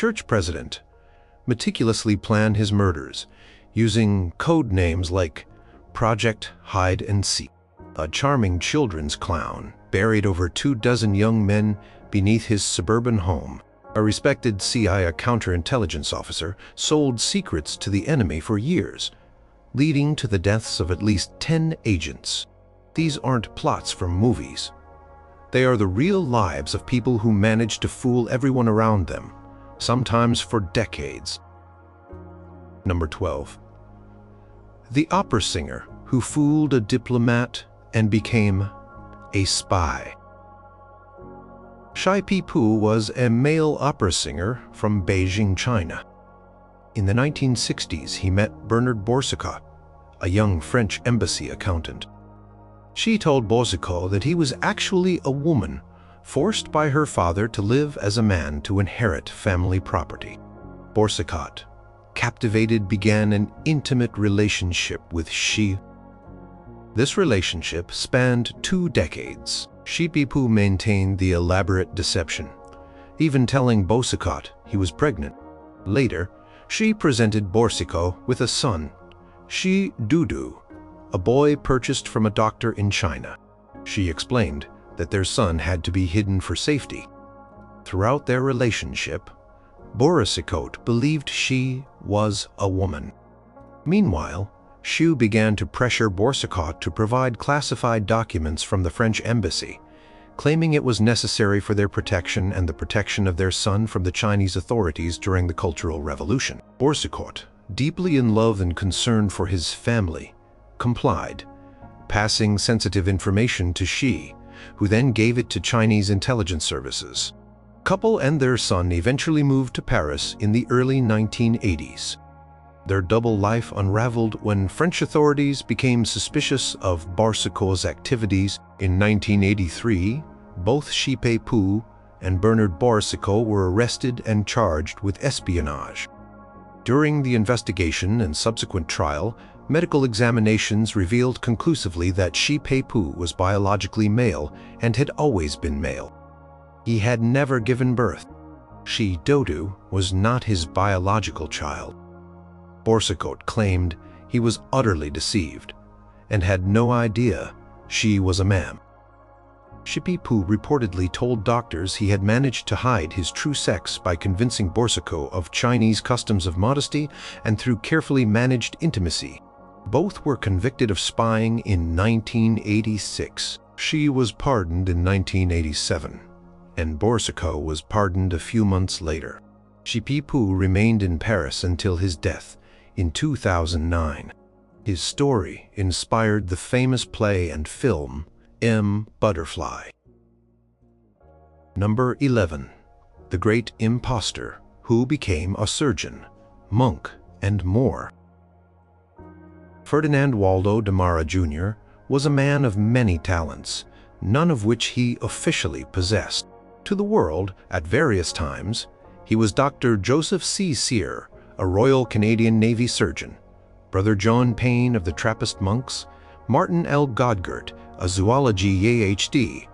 church president, meticulously plan his murders, using code names like Project Hide and Seek. A charming children's clown buried over 24 young men beneath his suburban home. A respected CIA counterintelligence officer sold secrets to the enemy for years, leading to the deaths of at least 10 agents. These aren't plots from movies. They are the real lives of people who manage to fool everyone around them, sometimes for decades. Number 12. The opera singer who fooled a diplomat and became a spy. Shi Pei Pu was a male opera singer from Beijing, China. In the 1960s, he met Bernard Borsicot, a young French embassy accountant. She told Borsicot that he was actually a woman forced by her father to live as a man to inherit family property. Borsicot, captivated, began an intimate relationship with Shi. This relationship spanned 2 decades. Shi Pei Pu maintained the elaborate deception, even telling Borsicot he was pregnant. Later, she presented Borsicot with a son, Shi Dudu, a boy purchased from a doctor in China. She explained that their son had to be hidden for safety. Throughout their relationship, Borsicot believed she was a woman. Meanwhile, Shi began to pressure Borsicot to provide classified documents from the French embassy, claiming it was necessary for their protection and the protection of their son from the Chinese authorities during the Cultural Revolution. Borsicot, deeply in love and concerned for his family, complied, passing sensitive information to Shi, who then gave it to Chinese intelligence services. The couple and their son eventually moved to Paris in the early 1980s. Their double life unraveled when French authorities became suspicious of Borsicot's activities. In 1983, both Shi Pei Pu and Bernard Borsicot were arrested and charged with espionage. During the investigation and subsequent trial, medical examinations revealed conclusively that Shi Pei Pu was biologically male and had always been male. He had never given birth. Shi Dudu was not his biological child. Borsicot claimed he was utterly deceived and had no idea she was a man. Shi Pei Pu reportedly told doctors he had managed to hide his true sex by convincing Borsicot of Chinese customs of modesty and through carefully managed intimacy. Both were convicted of spying in 1986. Shi was pardoned in 1987, and Borsicot was pardoned a few months later. Shi Pei Pu remained in Paris until his death in 2009. His story inspired the famous play and film M. Butterfly. Number 11. The Great Impostor, who became a surgeon, monk, and more. Ferdinand Waldo Demara Jr. was a man of many talents, none of which he officially possessed. To the world, at various times, he was Dr. Joseph C. Cyr, a Royal Canadian Navy surgeon, Brother John Payne of the Trappist monks, Martin L. Godgert, a zoology Ph.D.,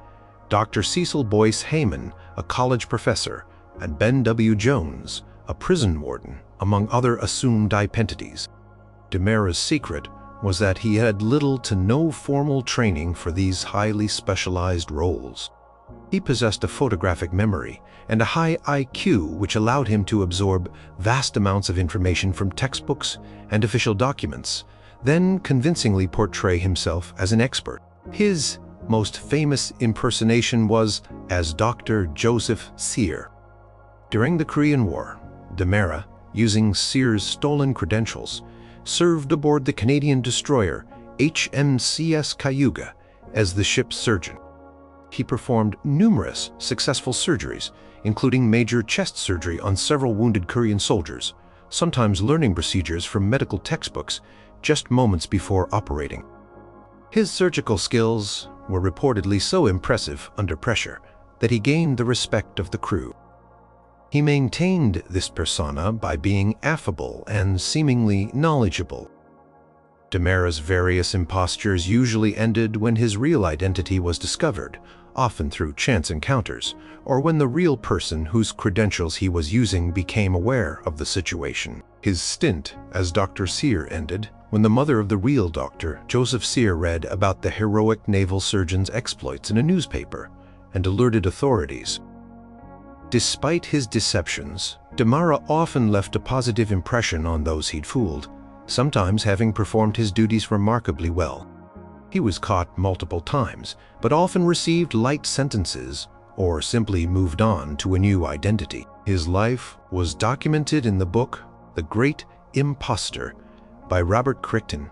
Dr. Cecil Boyce Hayman, a college professor, and Ben W. Jones, a prison warden, among other assumed identities. Demara's secret was that he had little to no formal training for these highly specialized roles. He possessed a photographic memory and a high IQ which allowed him to absorb vast amounts of information from textbooks and official documents, then convincingly portray himself as an expert. His most famous impersonation was as Dr. Joseph Cyr. During the Korean War, Demara, using Cyr's stolen credentials, served aboard the Canadian destroyer HMCS Cayuga as the ship's surgeon. He performed numerous successful surgeries, including major chest surgery on several wounded Korean soldiers, sometimes learning procedures from medical textbooks just moments before operating. His surgical skills were reportedly so impressive under pressure that he gained the respect of the crew. He maintained this persona by being affable and seemingly knowledgeable. Demara's various impostures usually ended when his real identity was discovered, often through chance encounters, or when the real person whose credentials he was using became aware of the situation. His stint as Dr. Cyr ended when the mother of the real doctor, Joseph Cyr, read about the heroic naval surgeon's exploits in a newspaper and alerted authorities. Despite his deceptions, Demara often left a positive impression on those he'd fooled, sometimes having performed his duties remarkably well. He was caught multiple times, but often received light sentences or simply moved on to a new identity. His life was documented in the book The Great Impostor by Robert Crichton,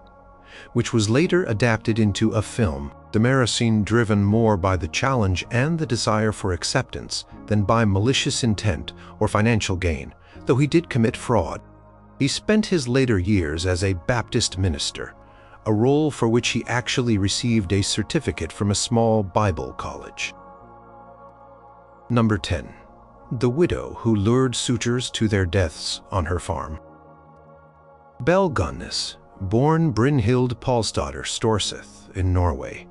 which was later adapted into a film. Demara seemed driven more by the challenge and the desire for acceptance than by malicious intent or financial gain, though he did commit fraud. He spent his later years as a Baptist minister, a role for which he actually received a certificate from a small Bible college. Number 10. The widow who lured suitors to their deaths on her farm. Belle Gunness, born Brynhild Paulsdottir Storseth in Norway,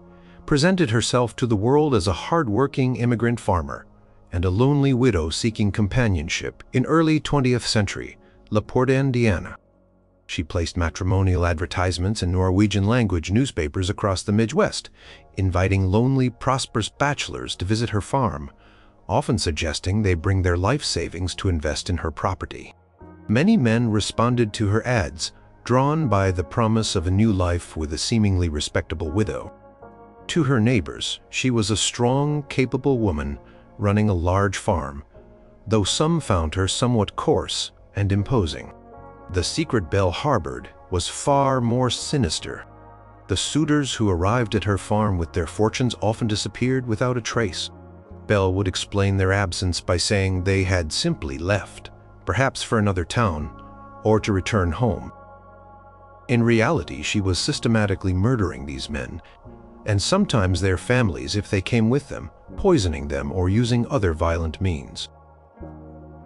presented herself to the world as a hard-working immigrant farmer and a lonely widow seeking companionship in early 20th century Laporte, Indiana. She placed matrimonial advertisements in Norwegian-language newspapers across the Midwest, inviting lonely, prosperous bachelors to visit her farm, often suggesting they bring their life savings to invest in her property. Many men responded to her ads, drawn by the promise of a new life with a seemingly respectable widow. To her neighbors, she was a strong, capable woman running a large farm, though some found her somewhat coarse and imposing. The secret Belle harbored was far more sinister. The suitors who arrived at her farm with their fortunes often disappeared without a trace. Belle would explain their absence by saying they had simply left, perhaps for another town, or to return home. In reality, she was systematically murdering these men, and sometimes their families if they came with them, poisoning them or using other violent means.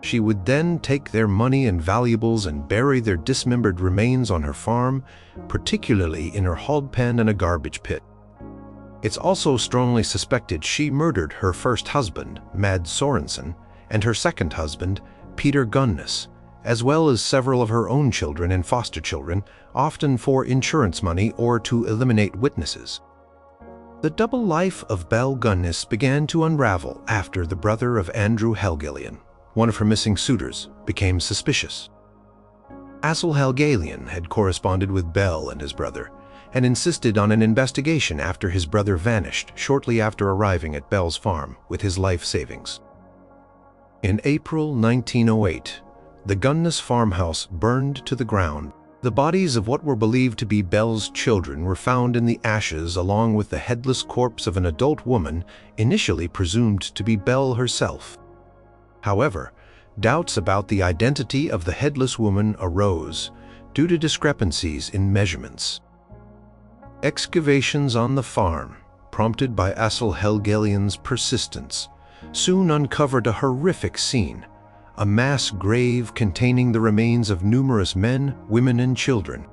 She would then take their money and valuables and bury their dismembered remains on her farm, particularly in her hog pen and a garbage pit. It's also strongly suspected she murdered her first husband, Mads Sorensen, and her second husband, Peter Gunness, as well as several of her own children and foster children, often for insurance money or to eliminate witnesses. The double life of Belle Gunness began to unravel after the brother of Andrew Helgelien, one of her missing suitors, became suspicious. Assel Helgelien had corresponded with Belle and his brother, and insisted on an investigation after his brother vanished shortly after arriving at Belle's farm with his life savings. In April 1908, the Gunness farmhouse burned to the ground. The bodies of what were believed to be Belle's children were found in the ashes along with the headless corpse of an adult woman initially presumed to be Belle herself. However, doubts about the identity of the headless woman arose due to discrepancies in measurements. Excavations on the farm, prompted by Assel Helgelien's persistence, soon uncovered a horrific scene, a mass grave containing the remains of numerous men, women, and children.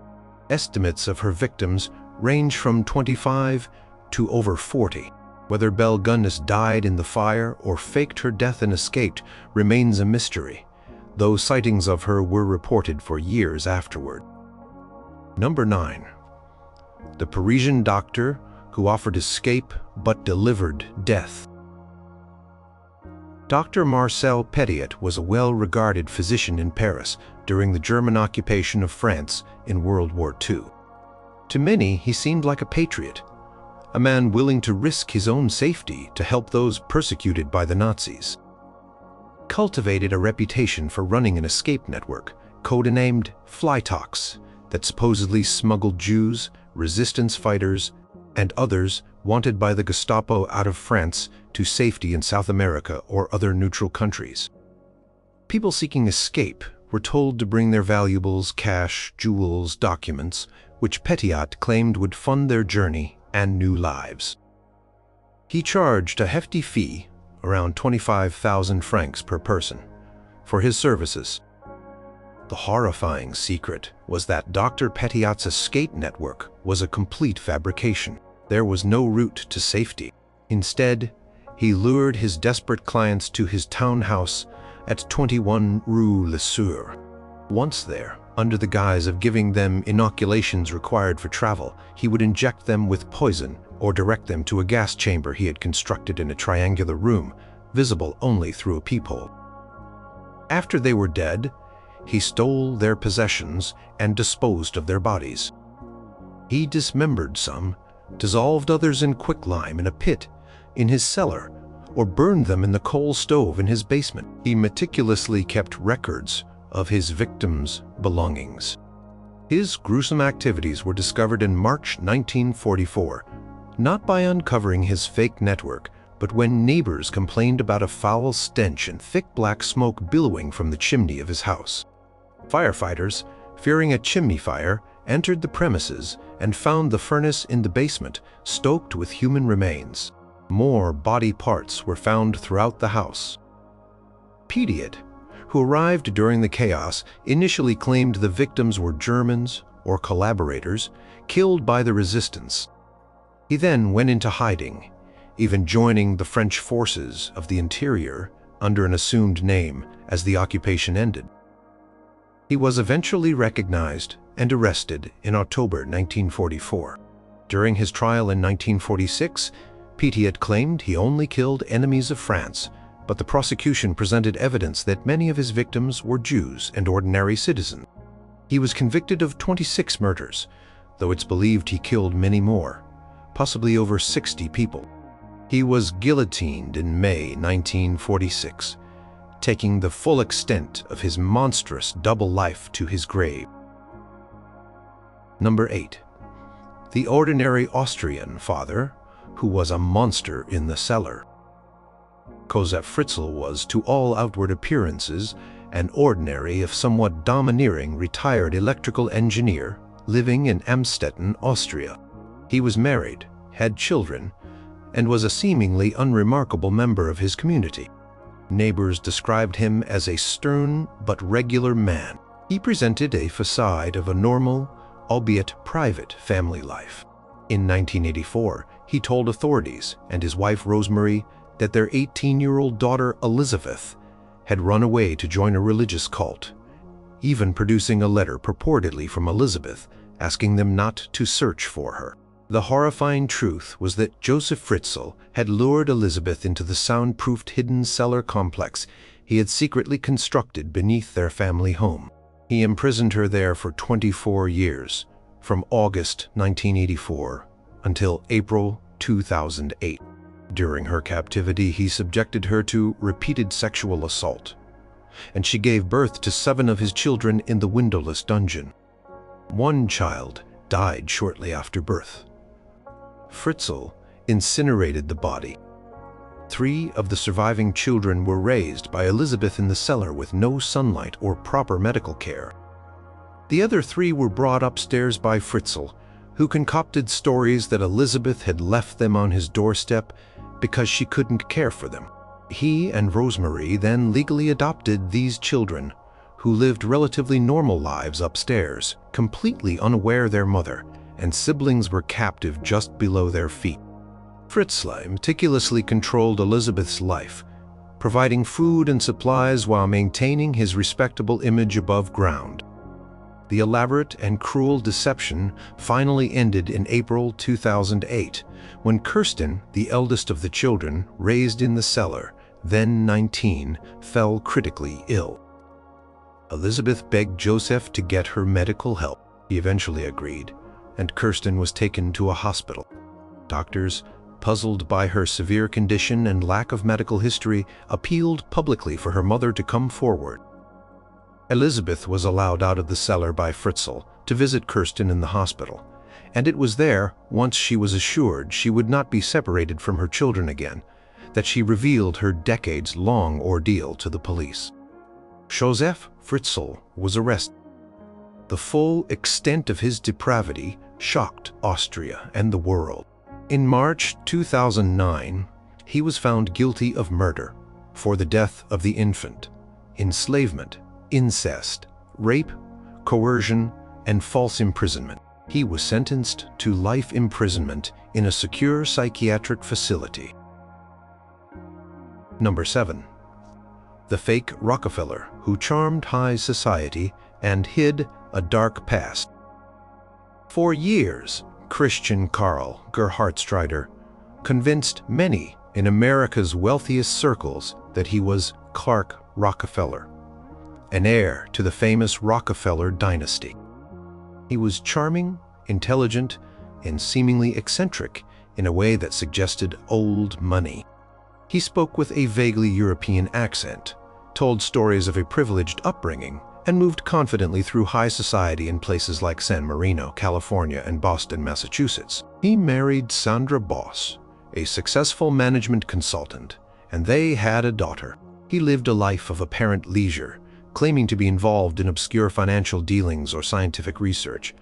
Estimates of her victims range from 25 to over 40. Whether Belle Gunness died in the fire or faked her death and escaped remains a mystery, though sightings of her were reported for years afterward. Number 9. The Parisian doctor who offered escape but delivered death. Dr. Marcel Petiot was a well-regarded physician in Paris during the German occupation of France in World War II. To many, he seemed like a patriot, a man willing to risk his own safety to help those persecuted by the Nazis. Cultivated a reputation for running an escape network, codenamed Flytox, that supposedly smuggled Jews, resistance fighters, and others wanted by the Gestapo out of France to safety in South America or other neutral countries. People seeking escape were told to bring their valuables, cash, jewels, documents, which Petiot claimed would fund their journey and new lives. He charged a hefty fee, around 25,000 francs per person, for his services. The horrifying secret was that Dr. Petiot's escape network was a complete fabrication. There was no route to safety. Instead, he lured his desperate clients to his townhouse at 21 Rue Le Sueur. Once there, under the guise of giving them inoculations required for travel, he would inject them with poison or direct them to a gas chamber he had constructed in a triangular room, visible only through a peephole. After they were dead, he stole their possessions and disposed of their bodies. He dismembered some, dissolved others in quicklime in a pit in his cellar, or burned them in the coal stove in his basement. He meticulously kept records of his victims' belongings. His gruesome activities were discovered in March 1944, not by uncovering his fake network, but when neighbors complained about a foul stench and thick black smoke billowing from the chimney of his house. Firefighters, fearing a chimney fire, entered the premises and found the furnace in the basement stoked with human remains. More body parts were found throughout the house. Petiot, who arrived during the chaos, initially claimed the victims were Germans or collaborators killed by the resistance. He then went into hiding, even joining the French forces of the interior under an assumed name as the occupation ended. He was eventually recognized and arrested in October 1944. During his trial in 1946, Petiot claimed he only killed enemies of France, but the prosecution presented evidence that many of his victims were Jews and ordinary citizens. He was convicted of 26 murders, though it's believed he killed many more, possibly over 60 people. He was guillotined in May 1946, taking the full extent of his monstrous double life to his grave. Number 8. The ordinary Austrian father, who was a monster in the cellar. Josef Fritzl was, to all outward appearances, an ordinary, if somewhat domineering, retired electrical engineer living in Amstetten, Austria. He was married, had children, and was a seemingly unremarkable member of his community. Neighbors described him as a stern but regular man. He presented a facade of a normal, albeit private, family life. In 1984, he told authorities and his wife Rosemary that their 18-year-old daughter Elizabeth had run away to join a religious cult, even producing a letter purportedly from Elizabeth asking them not to search for her. The horrifying truth was that Josef Fritzl had lured Elizabeth into the soundproofed hidden cellar complex he had secretly constructed beneath their family home. He imprisoned her there for 24 years, from August 1984 until April 2008. During her captivity, he subjected her to repeated sexual assault, and she gave birth to 7 of his children in the windowless dungeon. One child died shortly after birth. Fritzl incinerated the body. 3 of the surviving children were raised by Elizabeth in the cellar with no sunlight or proper medical care. The other 3 were brought upstairs by Fritzl, who concocted stories that Elizabeth had left them on his doorstep because she couldn't care for them. He and Rosemary then legally adopted these children, who lived relatively normal lives upstairs, completely unaware their mother and siblings were captive just below their feet. Fritzl meticulously controlled Elizabeth's life, providing food and supplies while maintaining his respectable image above ground. The elaborate and cruel deception finally ended in April 2008, when Kirsten, the eldest of the children raised in the cellar, then 19, fell critically ill. Elizabeth begged Joseph to get her medical help. He eventually agreed, and Kirsten was taken to a hospital. Doctors, puzzled by her severe condition and lack of medical history, appealed publicly for her mother to come forward. Elizabeth was allowed out of the cellar by Fritzl to visit Kirsten in the hospital, and it was there, once she was assured she would not be separated from her children again, that she revealed her decades-long ordeal to the police. Josef Fritzl was arrested. The full extent of his depravity shocked Austria and the world. In March 2009, he was found guilty of murder for the death of the infant, enslavement, incest, rape, coercion, and false imprisonment. He was sentenced to life imprisonment in a secure psychiatric facility. Number 7. The fake Rockefeller who charmed high society and hid a dark past. For years, Christian Karl Gerhardtstrider convinced many in America's wealthiest circles that he was Clark Rockefeller, an heir to the famous Rockefeller dynasty. He was charming, intelligent, and seemingly eccentric in a way that suggested old money. He spoke with a vaguely European accent, told stories of a privileged upbringing, and moved confidently through high society in places like San Marino, California, and Boston, Massachusetts. He married Sandra Boss, a successful management consultant, and they had a daughter. He lived a life of apparent leisure, claiming to be involved in obscure financial dealings or scientific research,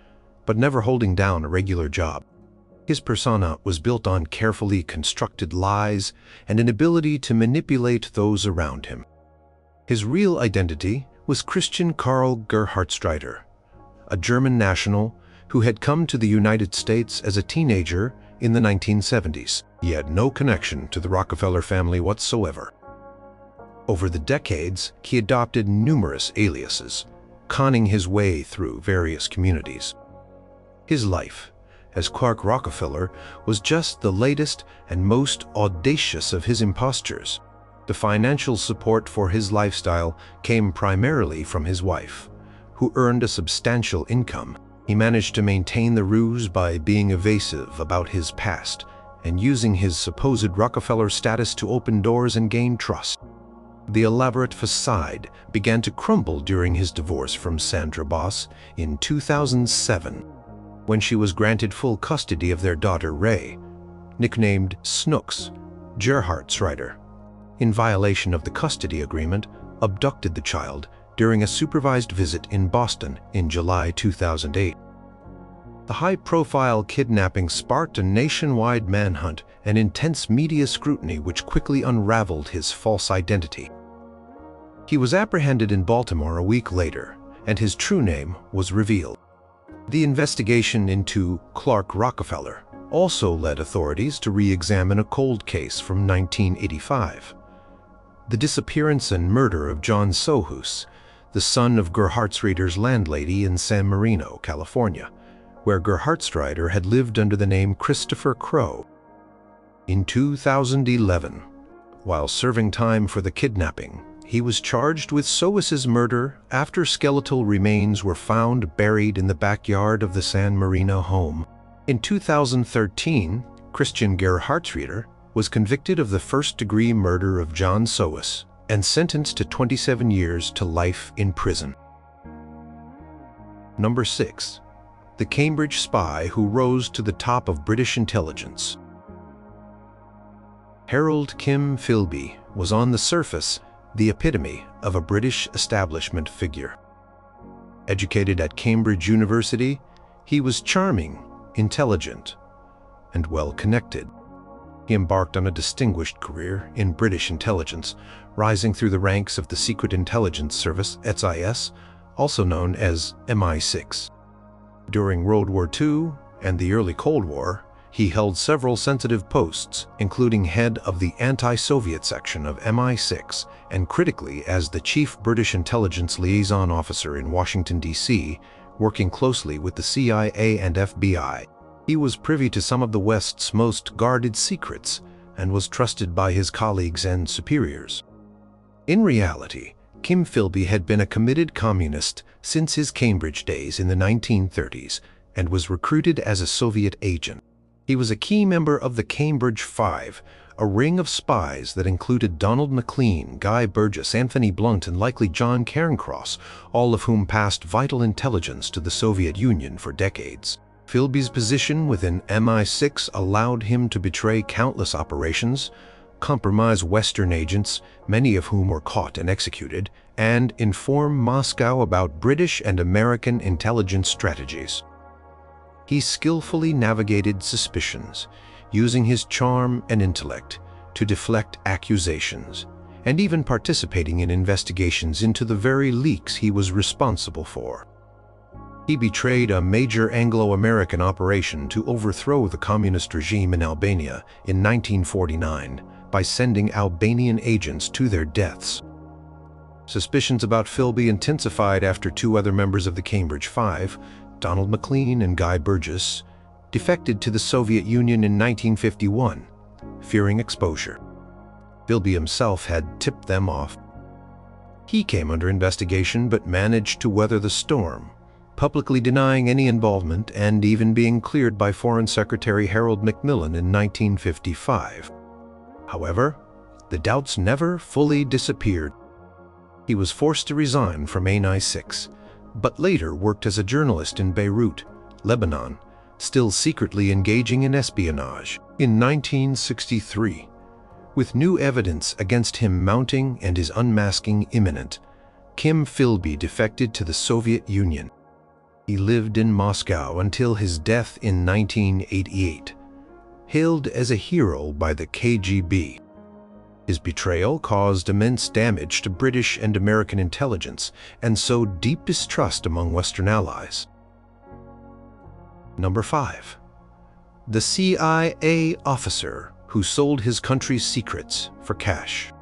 but never holding down a regular job. His persona was built on carefully constructed lies and an ability to manipulate those around him. His real identity was Christian Karl Gerhardtstrider, a German national who had come to the United States as a teenager in the 1970s. He had no connection to the Rockefeller family whatsoever. Over the decades, he adopted numerous aliases, conning his way through various communities. His life as Clark Rockefeller was just the latest and most audacious of his impostures. The financial support for his lifestyle came primarily from his wife, who earned a substantial income. He managed to maintain the ruse by being evasive about his past and using his supposed Rockefeller status to open doors and gain trust. The elaborate facade began to crumble during his divorce from Sandra Boss in 2007, when she was granted full custody of their daughter Ray, nicknamed Snooks, Gerhardtstrider, in violation of the custody agreement, abducted the child during a supervised visit in Boston in July 2008. The high-profile kidnapping sparked a nationwide manhunt and intense media scrutiny which quickly unraveled his false identity. He was apprehended in Baltimore a week later, and his true name was revealed. The investigation into Clark Rockefeller also led authorities to re-examine a cold case from 1985. The disappearance and murder of John Sohus, the son of Gerhardtstrider's landlady in San Marino, California, where Gerhardtstrider had lived under the name Christopher Crowe. In 2011, while serving time for the kidnapping, he was charged with Sohus's murder after skeletal remains were found buried in the backyard of the San Marino home. In 2013, Christian Gerhardtstrider was convicted of the first-degree murder of John Sohus and sentenced to 27 years to life in prison. Number 6. The Cambridge spy who rose to the top of British intelligence. Harold Kim Philby was on the surface the epitome of a British establishment figure. Educated at Cambridge University, he was charming, intelligent, and well-connected. He embarked on a distinguished career in British intelligence, rising through the ranks of the Secret Intelligence Service, SIS, also known as MI6. During World War II and the early Cold War, he held several sensitive posts, including head of the anti-Soviet section of MI6 and critically as the chief British intelligence liaison officer in Washington, D.C., working closely with the CIA and FBI. He was privy to some of the West's most guarded secrets and was trusted by his colleagues and superiors. In reality, Kim Philby had been a committed communist since his Cambridge days in the 1930s and was recruited as a Soviet agent. He was a key member of the Cambridge Five, a ring of spies that included Donald Maclean, Guy Burgess, Anthony Blunt, and likely John Cairncross, all of whom passed vital intelligence to the Soviet Union for decades. Philby's position within MI6 allowed him to betray countless operations, compromise Western agents, many of whom were caught and executed, and inform Moscow about British and American intelligence strategies. He skillfully navigated suspicions, using his charm and intellect to deflect accusations, and even participating in investigations into the very leaks he was responsible for. He betrayed a major Anglo-American operation to overthrow the communist regime in Albania in 1949 by sending Albanian agents to their deaths. Suspicions about Philby intensified after two other members of the Cambridge Five, Donald MacLean and Guy Burgess, defected to the Soviet Union in 1951, fearing exposure. Philby himself had tipped them off. He came under investigation but managed to weather the storm, publicly denying any involvement and even being cleared by Foreign Secretary Harold Macmillan in 1955. However, the doubts never fully disappeared. He was forced to resign from ANI 6, but later worked as a journalist in Beirut, Lebanon, still secretly engaging in espionage. In 1963, with new evidence against him mounting and his unmasking imminent, Kim Philby defected to the Soviet Union. He lived in Moscow until his death in 1988, hailed as a hero by the KGB. His betrayal caused immense damage to British and American intelligence and sowed deep distrust among Western allies. Number 5. The CIA officer who sold his country's secrets for cash.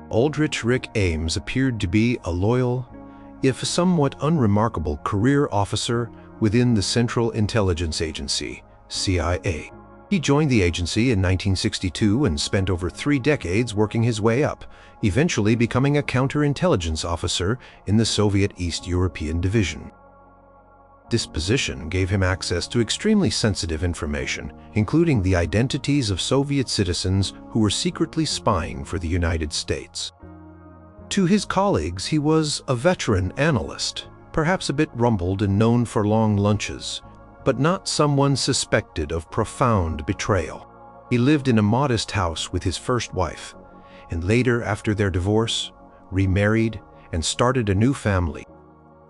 Aldrich Rick Ames appeared to be a loyal, if somewhat unremarkable, career officer within the Central Intelligence Agency, CIA. He joined the agency in 1962 and spent over 3 decades working his way up, eventually becoming a counterintelligence officer in the Soviet East European Division. This position gave him access to extremely sensitive information, including the identities of Soviet citizens who were secretly spying for the United States. To his colleagues, he was a veteran analyst, perhaps a bit rumpled and known for long lunches, but not someone suspected of profound betrayal. He lived in a modest house with his first wife, and later, after their divorce, remarried and started a new family.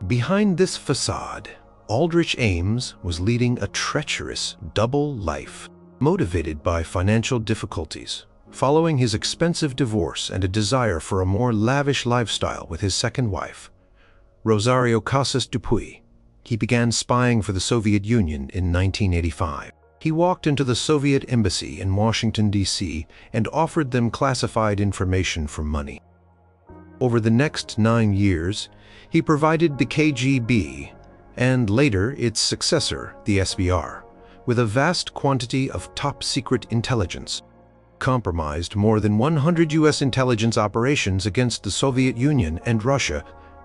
Behind this facade, Aldrich Ames was leading a treacherous double life, motivated by financial difficulties. Following his expensive divorce and a desire for a more lavish lifestyle with his second wife, Rosario Casas Dupuy, he began spying for the Soviet Union in 1985. He walked into the Soviet embassy in Washington, D.C., and offered them classified information for money. Over the next 9 years, he provided the KGB, and later its successor, the SVR, with a vast quantity of top-secret intelligence, compromised more than 100 U.S. intelligence operations against the Soviet Union and Russia,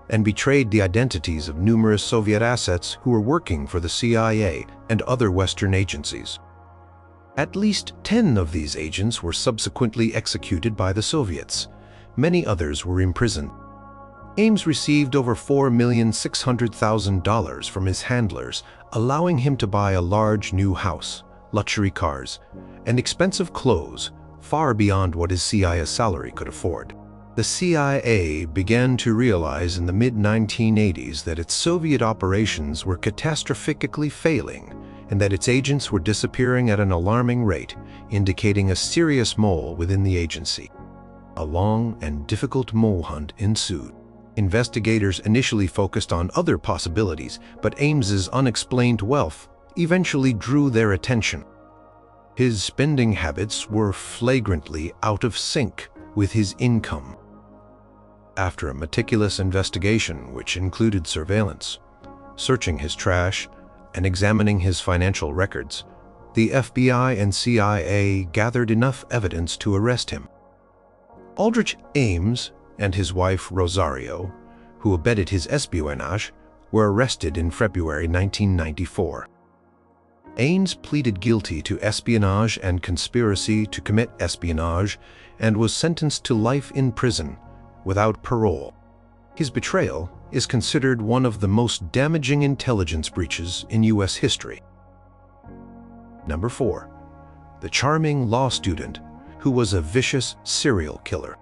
and betrayed the identities of numerous Soviet assets who were working for the CIA and other Western agencies. At least 10 of these agents were subsequently executed by the Soviets. Many others were imprisoned. Ames received over $4,600,000 from his handlers, allowing him to buy a large new house, luxury cars, and expensive clothes far beyond what his CIA salary could afford. The CIA began to realize in the mid-1980s that its Soviet operations were catastrophically failing and that its agents were disappearing at an alarming rate, indicating a serious mole within the agency. A long and difficult mole hunt ensued. Investigators initially focused on other possibilities, but Ames's unexplained wealth eventually drew their attention. His spending habits were flagrantly out of sync with his income. After a meticulous investigation, which included surveillance, searching his trash, and examining his financial records, the FBI and CIA gathered enough evidence to arrest him. Aldrich Ames and his wife Rosario, who abetted his espionage, were arrested in February 1994. Ames pleaded guilty to espionage and conspiracy to commit espionage and was sentenced to life in prison without parole. His betrayal is considered one of the most damaging intelligence breaches in U.S. history. Number 4. The charming law student who was a vicious serial killer.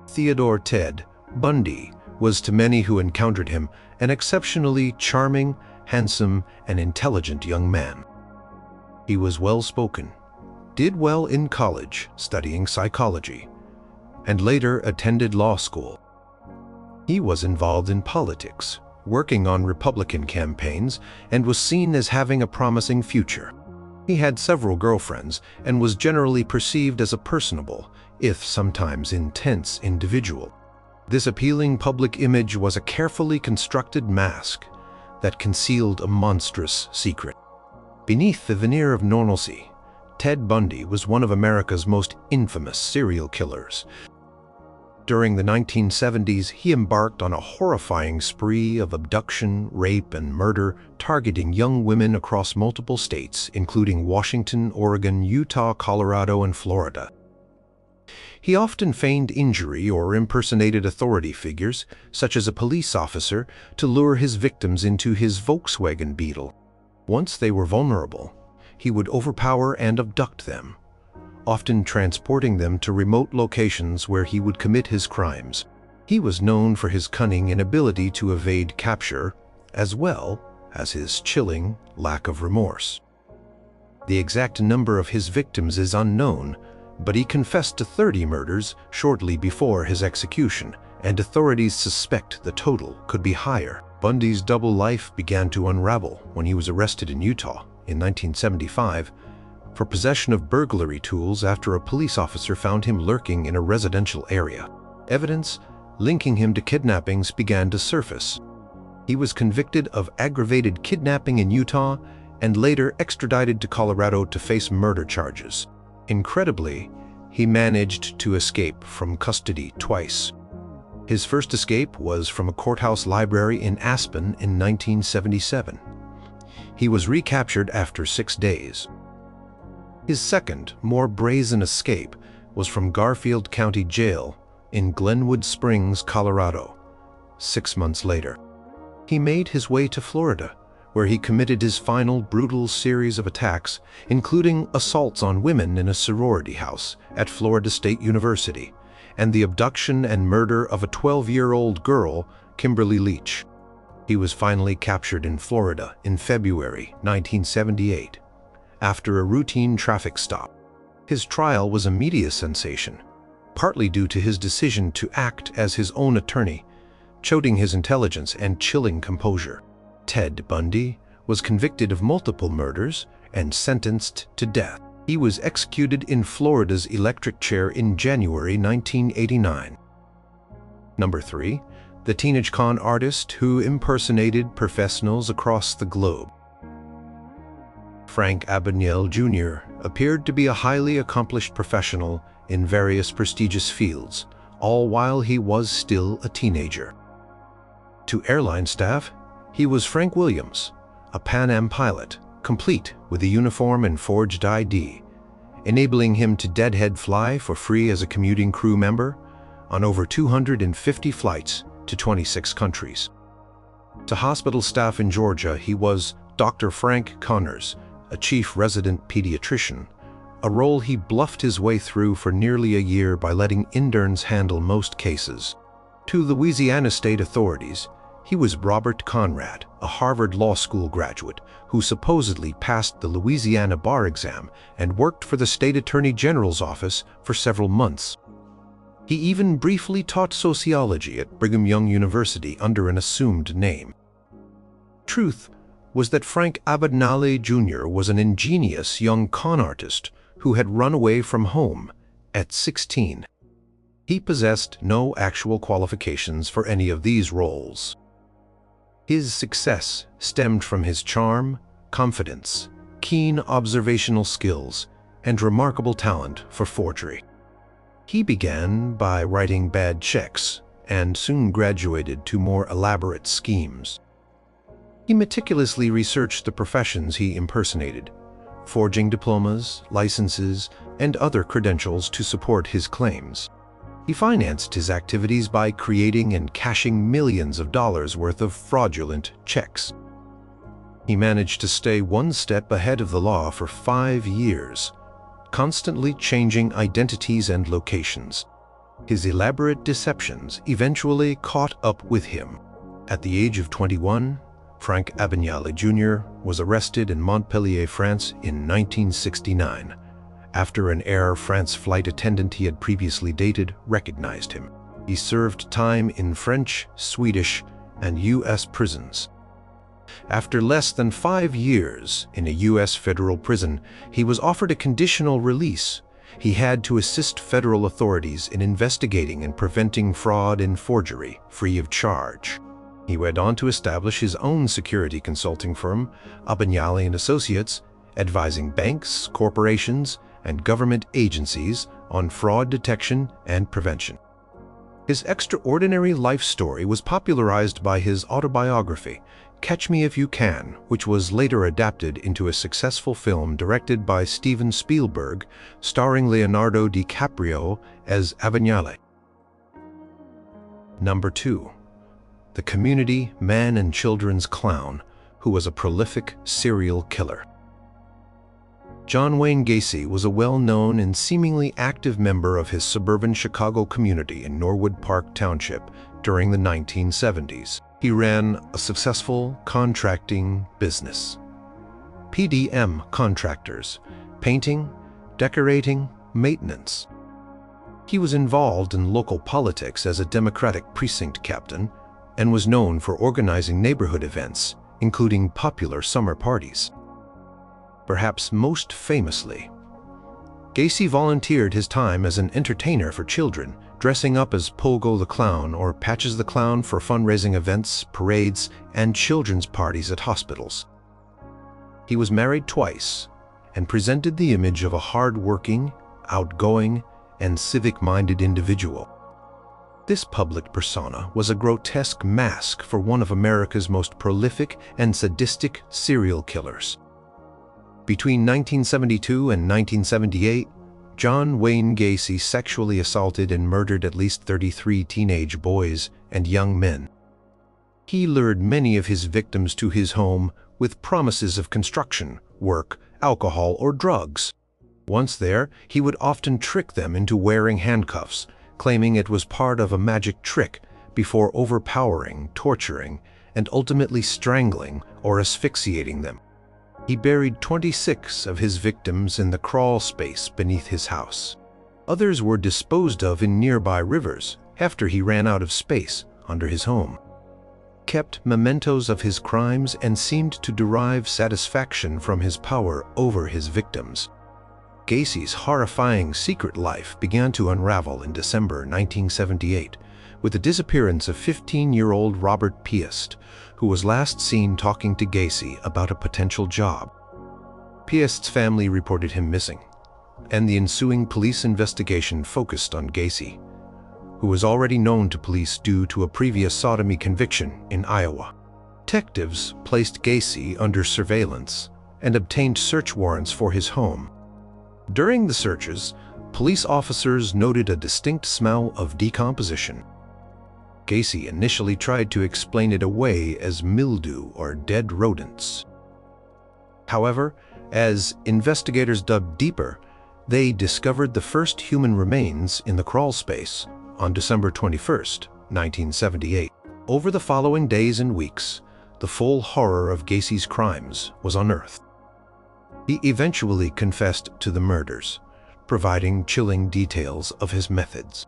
Theodore Ted Bundy was, to many who encountered him, an exceptionally charming, handsome, and intelligent young man. He was well-spoken, did well in college studying psychology, and later attended law school. He was involved in politics, working on Republican campaigns, and was seen as having a promising future. He had several girlfriends and was generally perceived as a personable, if sometimes intense, individual. This appealing public image was a carefully constructed mask that concealed a monstrous secret. Beneath the veneer of normalcy, Ted Bundy was one of America's most infamous serial killers. During the 1970s, he embarked on a horrifying spree of abduction, rape, and murder, targeting young women across multiple states, including Washington, Oregon, Utah, Colorado, and Florida. He often feigned injury or impersonated authority figures, such as a police officer, to lure his victims into his Volkswagen Beetle. Once they were vulnerable, he would overpower and abduct them, often transporting them to remote locations where he would commit his crimes. He was known for his cunning and ability to evade capture, as well as his chilling lack of remorse. The exact number of his victims is unknown, but he confessed to 30 murders shortly before his execution, and authorities suspect the total could be higher. Bundy's double life began to unravel when he was arrested in Utah in 1975 for possession of burglary tools after a police officer found him lurking in a residential area. Evidence linking him to kidnappings began to surface. He was convicted of aggravated kidnapping in Utah and later extradited to Colorado to face murder charges. Incredibly, he managed to escape from custody twice. His first escape was from a courthouse library in Aspen in 1977. He was recaptured after 6 days. His second, more brazen escape was from Garfield County Jail in Glenwood Springs, Colorado. 6 months later, he made his way to Florida, where he committed his final brutal series of attacks, including assaults on women in a sorority house at Florida State University, and the abduction and murder of a 12-year-old girl, Kimberly Leach. He was finally captured in Florida in February 1978, after a routine traffic stop. His trial was a media sensation, partly due to his decision to act as his own attorney, touting his intelligence and chilling composure. Ted Bundy was convicted of multiple murders and sentenced to death. He was executed in Florida's electric chair in January 1989. Number 3. The teenage con artist who impersonated professionals across the globe. Frank Abagnale Jr. appeared to be a highly accomplished professional in various prestigious fields, all while he was still a teenager. To airline staff, he was Frank Williams, a Pan Am pilot, complete with a uniform and forged ID, enabling him to deadhead fly for free as a commuting crew member on over 250 flights to 26 countries. To hospital staff in Georgia, he was Dr. Frank Connors, a chief resident pediatrician, a role he bluffed his way through for nearly a year by letting interns handle most cases. To Louisiana state authorities, he was Robert Conrad, a Harvard Law School graduate who supposedly passed the Louisiana bar exam and worked for the state attorney general's office for several months. He even briefly taught sociology at Brigham Young University under an assumed name. Truth was that Frank Abagnale Jr. was an ingenious young con artist who had run away from home at 16. He possessed no actual qualifications for any of these roles. His success stemmed from his charm, confidence, keen observational skills, and remarkable talent for forgery. He began by writing bad checks and soon graduated to more elaborate schemes. He meticulously researched the professions he impersonated, forging diplomas, licenses, and other credentials to support his claims. He financed his activities by creating and cashing millions of dollars worth of fraudulent checks. He managed to stay one step ahead of the law for 5 years, constantly changing identities and locations. His elaborate deceptions eventually caught up with him. At the age of 21, Frank Abagnale Jr. was arrested in Montpellier, France in 1969, after an Air France flight attendant he had previously dated recognized him. He served time in French, Swedish, and U.S. prisons. After less than 5 years in a U.S. federal prison, he was offered a conditional release. He had to assist federal authorities in investigating and preventing fraud and forgery, free of charge. He went on to establish his own security consulting firm, WWII & Associates, advising banks, corporations, and government agencies on fraud detection and prevention. His extraordinary life story was popularized by his autobiography, Catch Me If You Can, which was later adapted into a successful film directed by Steven Spielberg, starring Leonardo DiCaprio as Avignale. Number 2. The community man and children's clown, who was a prolific serial killer. John Wayne Gacy was a well-known and seemingly active member of his suburban Chicago community in Norwood Park Township during the 1970s. He ran a successful contracting business. PDM contractors, painting, decorating, maintenance. He was involved in local politics as a Democratic precinct captain and was known for organizing neighborhood events, including popular summer parties. Perhaps most famously, Gacy volunteered his time as an entertainer for children, dressing up as Pogo the Clown or Patches the Clown for fundraising events, parades, and children's parties at hospitals. He was married twice and presented the image of a hard-working, outgoing, and civic-minded individual. This public persona was a grotesque mask for one of America's most prolific and sadistic serial killers. Between 1972 and 1978, John Wayne Gacy sexually assaulted and murdered at least 33 teenage boys and young men. He lured many of his victims to his home with promises of construction, work, alcohol, or drugs. Once there, he would often trick them into wearing handcuffs, claiming it was part of a magic trick, before overpowering, torturing, and ultimately strangling or asphyxiating them. He buried 26 of his victims in the crawl space beneath his house. Others were disposed of in nearby rivers after he ran out of space under his home. Kept mementos of his crimes and seemed to derive satisfaction from his power over his victims. Gacy's horrifying secret life began to unravel in December 1978 with the disappearance of 15-year-old Robert Piest, who was last seen talking to Gacy about a potential job. Piest's family reported him missing, and the ensuing police investigation focused on Gacy, who was already known to police due to a previous sodomy conviction in Iowa. Detectives placed Gacy under surveillance and obtained search warrants for his home. During the searches, police officers noted a distinct smell of decomposition. Gacy initially tried to explain it away as mildew or dead rodents. However, as investigators dug deeper, they discovered the first human remains in the crawl space on December 21, 1978. Over the following days and weeks, the full horror of Gacy's crimes was unearthed. He eventually confessed to the murders, providing chilling details of his methods.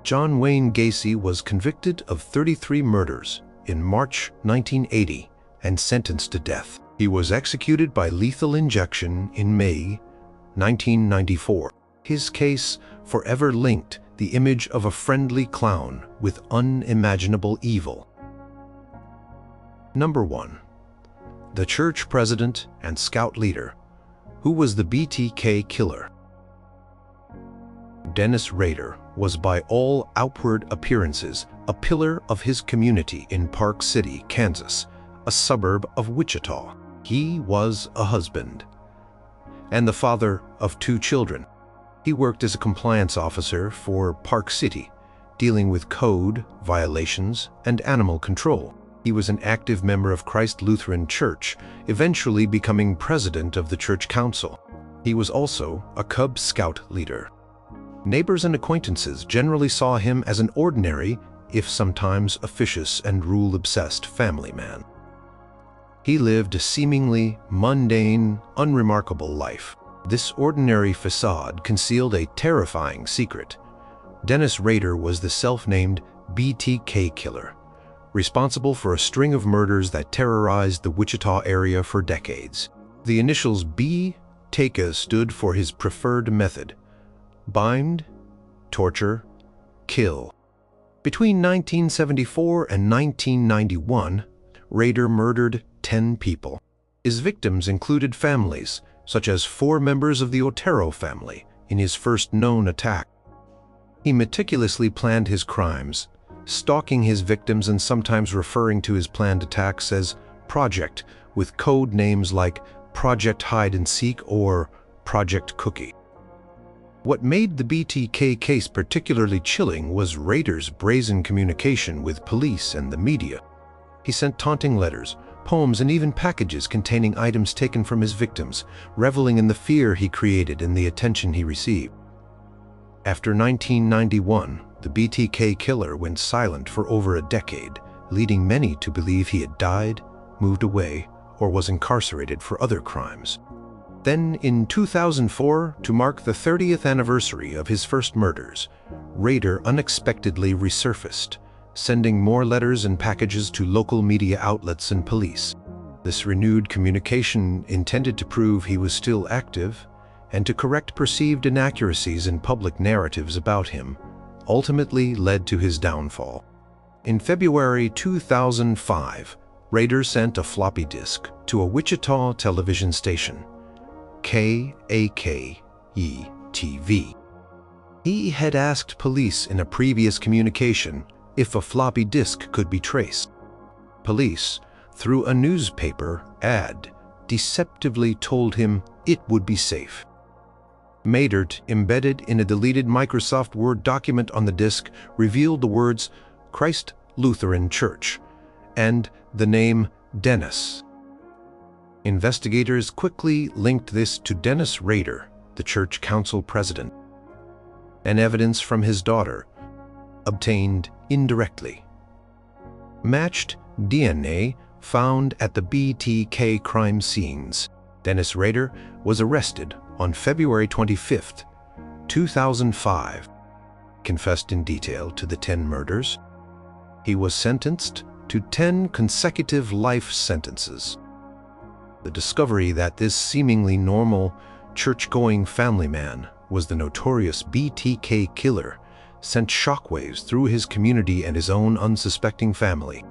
John Wayne Gacy was convicted of 33 murders in March 1980 and sentenced to death. He was executed by lethal injection in May 1994. His case forever linked the image of a friendly clown with unimaginable evil. Number 1. The church president and scout leader, who was the BTK killer. Dennis Rader was by all outward appearances a pillar of his community in Park City, Kansas, a suburb of Wichita. He was a husband and the father of 2 children. He worked as a compliance officer for Park City, dealing with code violations and animal control. He was an active member of Christ Lutheran Church, eventually becoming president of the church council. He was also a Cub Scout leader. Neighbors and acquaintances generally saw him as an ordinary, if sometimes officious and rule-obsessed family man. He lived a seemingly mundane, unremarkable life. This ordinary facade concealed a terrifying secret. Dennis Rader was the self-named BTK killer, responsible for a string of murders that terrorized the Wichita area for decades. The initials BTK stood for his preferred method: bind, torture, kill. Between 1974 and 1991, Rader murdered 10 people. His victims included families, such as 4 members of the Otero family, in his first known attack. He meticulously planned his crimes, stalking his victims and sometimes referring to his planned attacks as Project, with code names like Project Hide and Seek or Project Cookie. What made the BTK case particularly chilling was Rader's brazen communication with police and the media. He sent taunting letters, poems, and even packages containing items taken from his victims, reveling in the fear he created and the attention he received. After 1991, the BTK killer went silent for over a decade, leading many to believe he had died, moved away, or was incarcerated for other crimes. Then, in 2004, to mark the 30th anniversary of his first murders, Rader unexpectedly resurfaced, sending more letters and packages to local media outlets and police. This renewed communication, intended to prove he was still active and to correct perceived inaccuracies in public narratives about him, ultimately led to his downfall. In February 2005, Rader sent a floppy disk to a Wichita television station, KAKE-TV. He had asked police in a previous communication if a floppy disk could be traced. Police, through a newspaper ad, deceptively told him it would be safe. Maydert, embedded in a deleted Microsoft Word document on the disk, revealed the words Christ Lutheran Church and the name Dennis. Investigators quickly linked this to Dennis Rader, the church council president, and evidence from his daughter, obtained indirectly, matched DNA found at the BTK crime scenes. Dennis Rader was arrested on February 25, 2005, confessed in detail to the 10 murders. He was sentenced to 10 consecutive life sentences. The discovery that this seemingly normal, church-going family man was the notorious BTK killer sent shockwaves through his community and his own unsuspecting family.